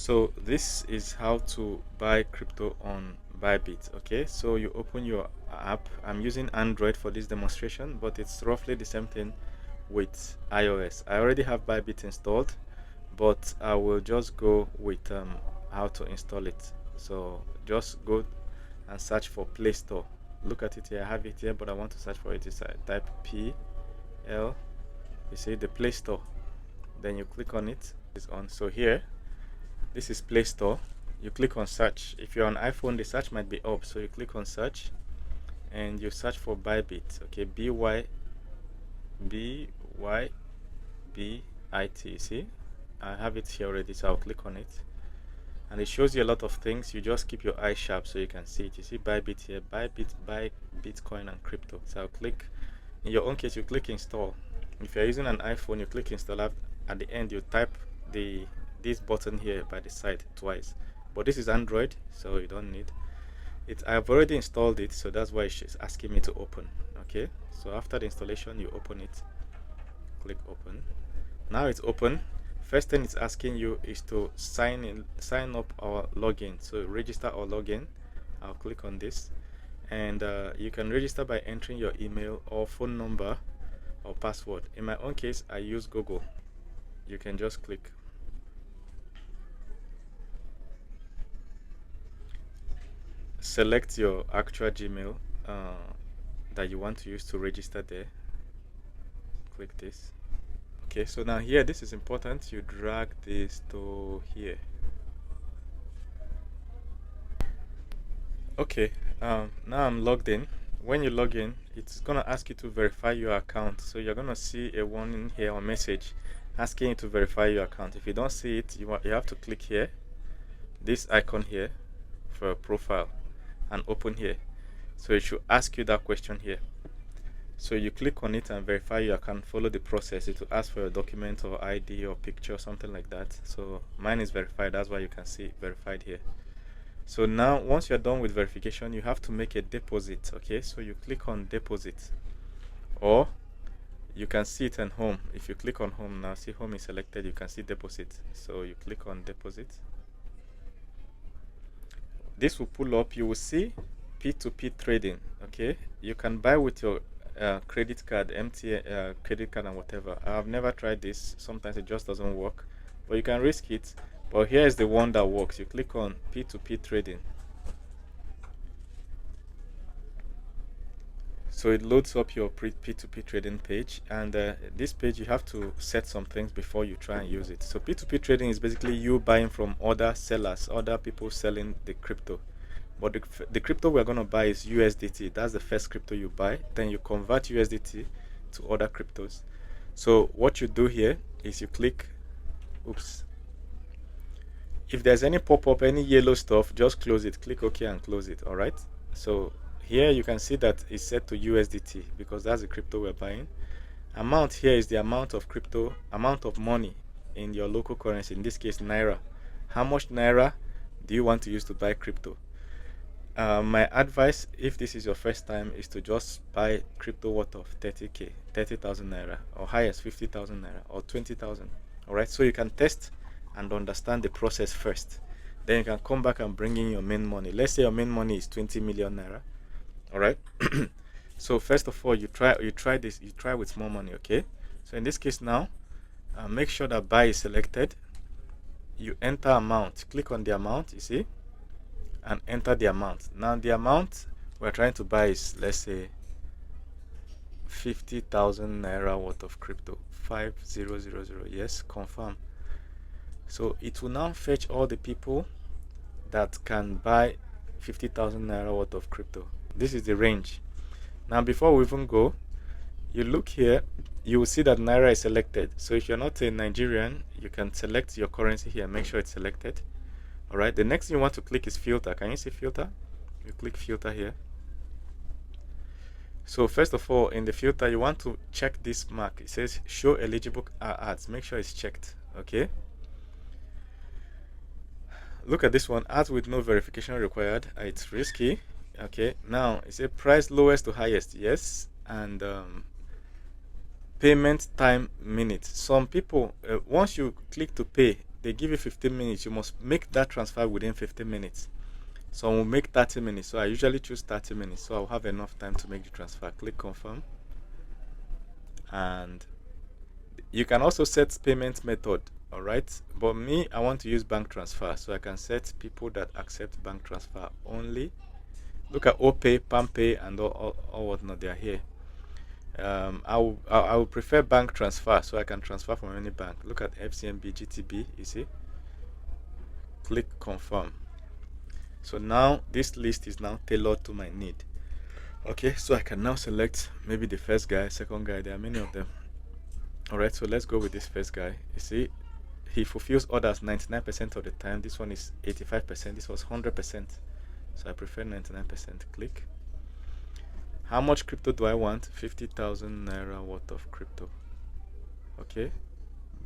So this is how to buy crypto on Bybit. Okay, so you open your app. I'm using Android for this demonstration, but it's roughly the same thing with iOS. I already have Bybit installed, but I will just go with how to install it. So just go and search for Play Store. Look at it here. I have it here, but I want to search for it. It's type PL. You see the Play Store. Then you click on it. It's on. So here, this is Play Store. You click on search. If you're on iPhone, the search might be up. So you click on search, and you search for Bybit. Okay, BYBIT. See, I have it here already. So I'll click on it, and it shows you a lot of things. You just keep your eyes sharp so you can see it. You see Bybit here. Bybit, buy Bitcoin and crypto. So I'll click. In your own case, you click install. If you're using an iPhone, you click install. At the end, you type this button here by the side twice. But this is Android, so you don't need it. I've already installed it, so that's why it's asking me to open. Okay, so after the installation, you open it. Click open. Now it's open. First thing it's asking you is to sign up or login. So register or login. I'll click on this, and you can register by entering your email or phone number or password. In my own case, I use Google. You can just click. Select your actual Gmail that you want to use to register there. Click this. Okay, so now here, this is important. You drag this to here. Okay, now I'm logged in. When you log in, it's gonna ask you to verify your account. So you're gonna see a warning here or message asking you to verify your account. If you don't see it, you have to click here, this icon here for a profile, and open here. So it should ask you that question here. So you click on it and verify your account. Follow the process. It will ask for a document or ID or picture, something like that. So mine is verified. That's why you can see verified here. So now, once you're done with verification, you have to make a deposit. Okay, so you click on deposit, or you can see it in home. If you click on home now, see home is selected, you can see deposit. So you click on deposit. This will pull up. You will see P2P Trading. Okay, you can buy with your credit card, MTN credit card and whatever. I've never tried this. Sometimes it just doesn't work, but you can risk it. But here is the one that works. You click on P2P Trading. So it loads up your P2P trading page, and this page you have to set some things before you try and use it. So P2P trading is basically you buying from other sellers, other people selling the crypto. But the crypto we're going to buy is USDT. That's the first crypto you buy. Then you convert USDT to other cryptos. So what you do here is you click, if there's any pop-up, any yellow stuff, just close it. Click OK and close it. All right. So here you can see that it's set to USDT because that's the crypto we're buying. Amount here is the amount of crypto, amount of money in your local currency, in this case Naira. How much Naira do you want to use to buy crypto? My advice, if this is your first time, is to just buy crypto worth of 30,000 Naira, or highest 50,000 Naira, or 20,000. All right, so you can test and understand the process first. Then you can come back and bring in your main money. Let's say your main money is 20 million Naira. All right. So first of all, you try with small money. Okay. So in this case now, make sure that buy is selected. You enter amount. Click on the amount. You see, and enter the amount. Now the amount we're trying to buy is, let's say, 50,000 Naira worth of crypto. 5000. Yes, confirm. So it will now fetch all the people that can buy 50,000 Naira worth of crypto. This is the range. Now before we even go, you look here, you will see that Naira is selected. So if you're not a Nigerian, you can select your currency here, make sure it's selected. All right, the next thing you want to click is filter. Can you see filter? You click filter here. So first of all, in the filter, you want to check this mark. It says show eligible ads. Make sure it's checked. Okay. Look at this one, ads with no verification required. It's risky. Okay, now it's a price lowest to highest. Yes, and payment time minute. Some people, once you click to pay, they give you 15 minutes. You must make that transfer within 15 minutes. So we'll make 30 minutes. So I usually choose 30 minutes, so I'll have enough time to make the transfer. Click confirm. And you can also set payment method, all right? But me, I want to use bank transfer, so I can set people that accept bank transfer only. Look at OPay, PalmPay, and all whatnot. They are here. I will prefer bank transfer, so I can transfer from any bank. Look at FCMB, GTB. You see? Click confirm. So now this list is now tailored to my need. Okay, so I can now select maybe the first guy, second guy. There are many of them. All right, so let's go with this first guy. You see, he fulfills orders 99% of the time. This one is 85%. This was 100%. So I prefer 99%. Click. How much crypto do I want? 50,000 naira worth of crypto. Okay,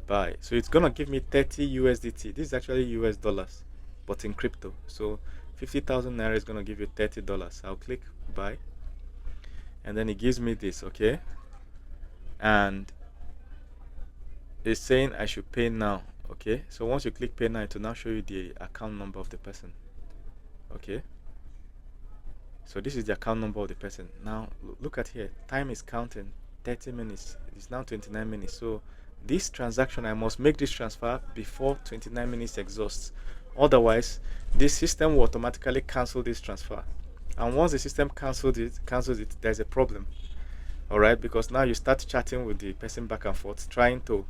buy. So it's gonna give me 30 USDT. This is actually US dollars, but in crypto. So 50,000 naira is gonna give you $30. I'll click buy, and then it gives me this. Okay, and it's saying I should pay now. Okay, so once you click pay now, it will now show you the account number of the person. Okay, so this is the account number of the person. Now look at here, time is counting. 30 minutes, it's now 29 minutes. So this transaction, I must make this transfer before 29 minutes exhausts. Otherwise, this system will automatically cancel this transfer. And once the system cancels it, there's a problem. All right, because now you start chatting with the person back and forth, trying to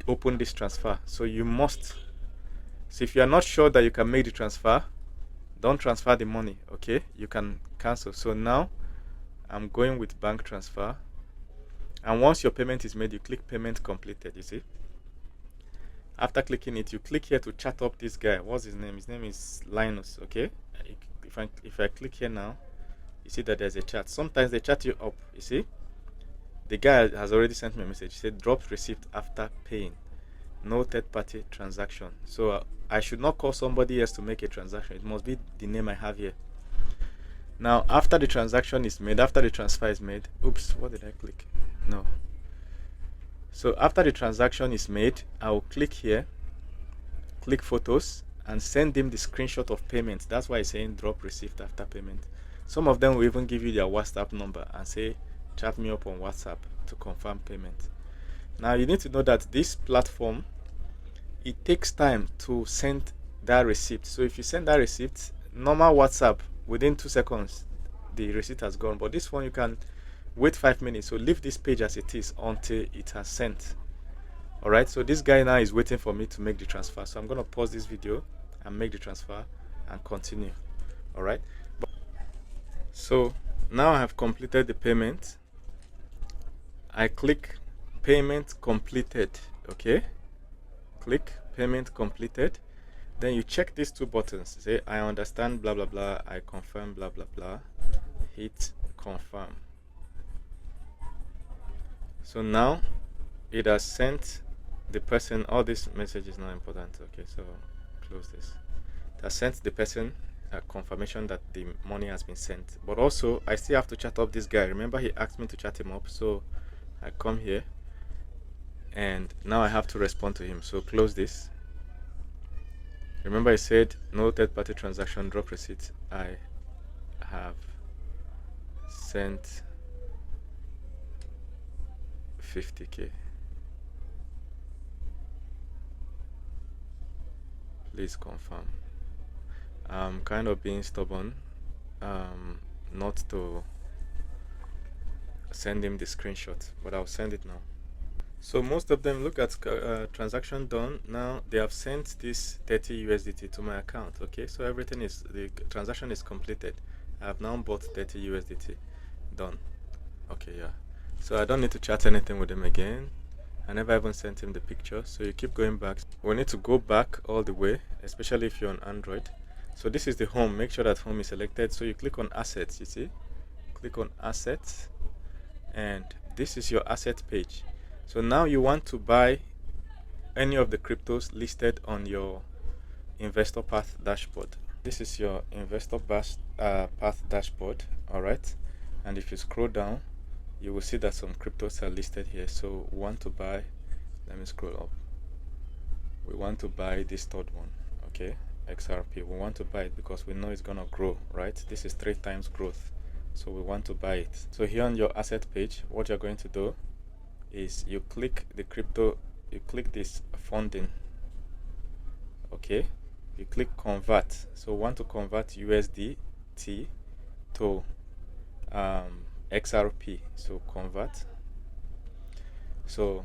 open this transfer. So you must. So if you are not sure that you can make the transfer, don't transfer the money. Okay, you can cancel. So now I'm going with bank transfer, and once your payment is made, you click payment completed. You see, after clicking it, you click here to chat up this guy. What's his name? His name is Linus. Okay, if I click here now, you see that there's a chat. Sometimes they chat you up. You see, the guy has already sent me a message. He said dropped receipt after paying, no third party transaction. So I should not call somebody else to make a transaction. It must be the name I have here. Now after the transaction is made, after the transfer is made, oops, what did I click? No. So after the transaction is made, I will click here, click photos, and send him the screenshot of payment. That's why it's saying drop receipt after payment. Some of them will even give you their WhatsApp number and say chat me up on WhatsApp to confirm payment. Now you need to know that this platform, it takes time to send that receipt. So if you send that receipt, normal WhatsApp, within 2 seconds the receipt has gone. But this one, you can wait 5 minutes. So leave this page as it is until it has sent. All right, so this guy now is waiting for me to make the transfer. So I'm going to pause this video and make the transfer and continue. All right, so now I have completed the payment. I click payment completed. Okay, click payment completed. Then you check these two buttons. Say I understand, blah blah blah, I confirm, blah blah blah. Hit confirm. So now it has sent the person. All this message is not important. Okay, so close this. It has sent the person a confirmation that the money has been sent. But also I still have to chat up this guy. Remember, he asked me to chat him up. So I come here and now I have to respond to him. So close this. Remember, I said no third party transaction, drop receipt. I have sent 50K. Please confirm. I'm kind of being stubborn not to send him the screenshot, but I'll send it now. So most of them, look at transaction done. Now they have sent this 30 USDT to my account. Okay, so everything is, the transaction is completed. I have now bought 30 USDT. Done. Okay, yeah. So I don't need to chat anything with him again. I never even sent him the picture. So you keep going back. We need to go back all the way, especially if you're on Android. So this is the home. Make sure that home is selected. So you click on assets. You see, click on assets, and this is your asset page. So now you want to buy any of the cryptos listed on your investor path dashboard. This is your investor path dashboard. All right, and if you scroll down, you will see that some cryptos are listed here. So we want to buy, let me scroll up. we want to buy this third one, okay, XRP. We want to buy it because we know it's gonna grow, right? This is 3 times growth, so we want to buy it. So here on your asset page, what you're going to do is you click the crypto, you click this funding, okay, you click convert. So we want to convert USDT to XRP, so convert. So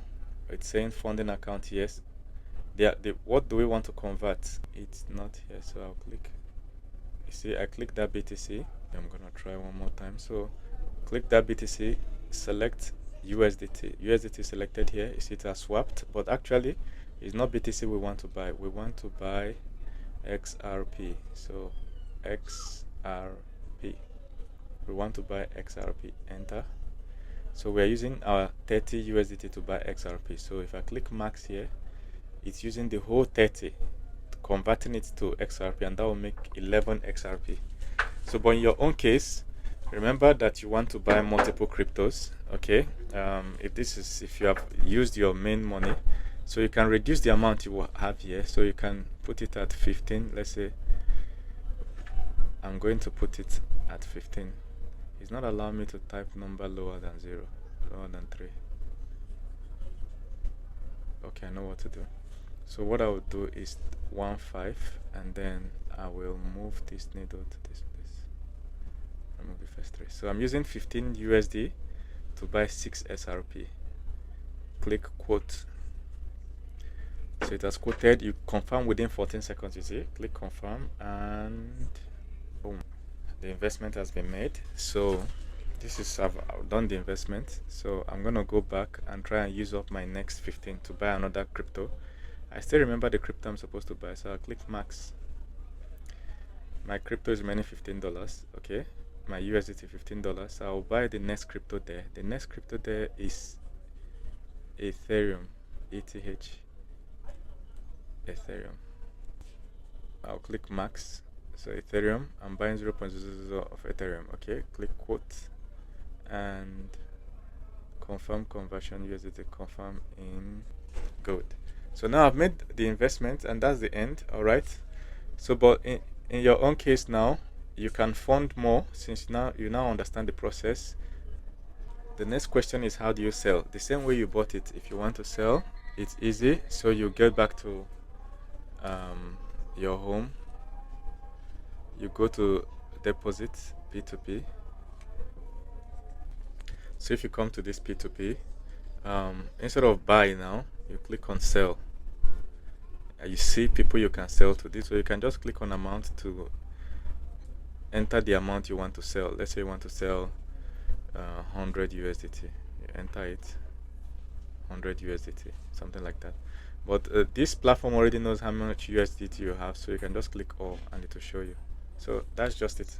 it's saying funding account, yes. What do we want to convert? It's not here, so I'll click. You see, I click that BTC. I'm gonna try one more time. So click that BTC, select USDT. USDT selected here. You see it has swapped, but actually it's not BTC we want to buy. We want to buy XRP. So XRP. We want to buy XRP. Enter. So we're using our 30 USDT to buy XRP. So if I click max here, it's using the whole 30, converting it to XRP, and that will make 11 XRP. So but in your own case, remember that you want to buy multiple cryptos, okay? If you have used your main money, so you can reduce the amount you will have here. So you can put it at 15. Let's say I'm going to put it at 15. It's not allowing me to type number lower than 0, lower than 3. Okay, I know what to do. So what I will do is 1.5, and then I will move this needle to this place. Remove the first 3. So I'm using 15 USD to buy 6 SRP. Click quote. So it has quoted. You confirm within 14 seconds, you see. Click confirm, and boom. The investment has been made. So this is, I've done the investment. So I'm gonna go back and try and use up my next 15 to buy another crypto. I still remember the crypto I'm supposed to buy, so I'll click max. My crypto is remaining $15, okay? My USDT $15. So I'll buy the next crypto there. The next crypto there is Ethereum, ETH, Ethereum. I'll click max. So Ethereum, I'm buying 0.00 of Ethereum, okay? Click quote and confirm conversion, USDT confirm in good. So now I've made the investment, and that's the end. All right. So but in your own case now, you can fund more since you now understand the process. The next question is, how do you sell? The same way you bought it. If you want to sell, it's easy. So you get back to your home, you go to deposit, P2P. So if you come to this P2P, instead of buy now, you click on sell. You see people you can sell to. This way you can just click on amount to enter the amount you want to sell. Let's say you want to sell 100 USDT. You enter it, 100 USDT, something like that. But this platform already knows how much USDT you have, so you can just click all and it will show you. So that's just it.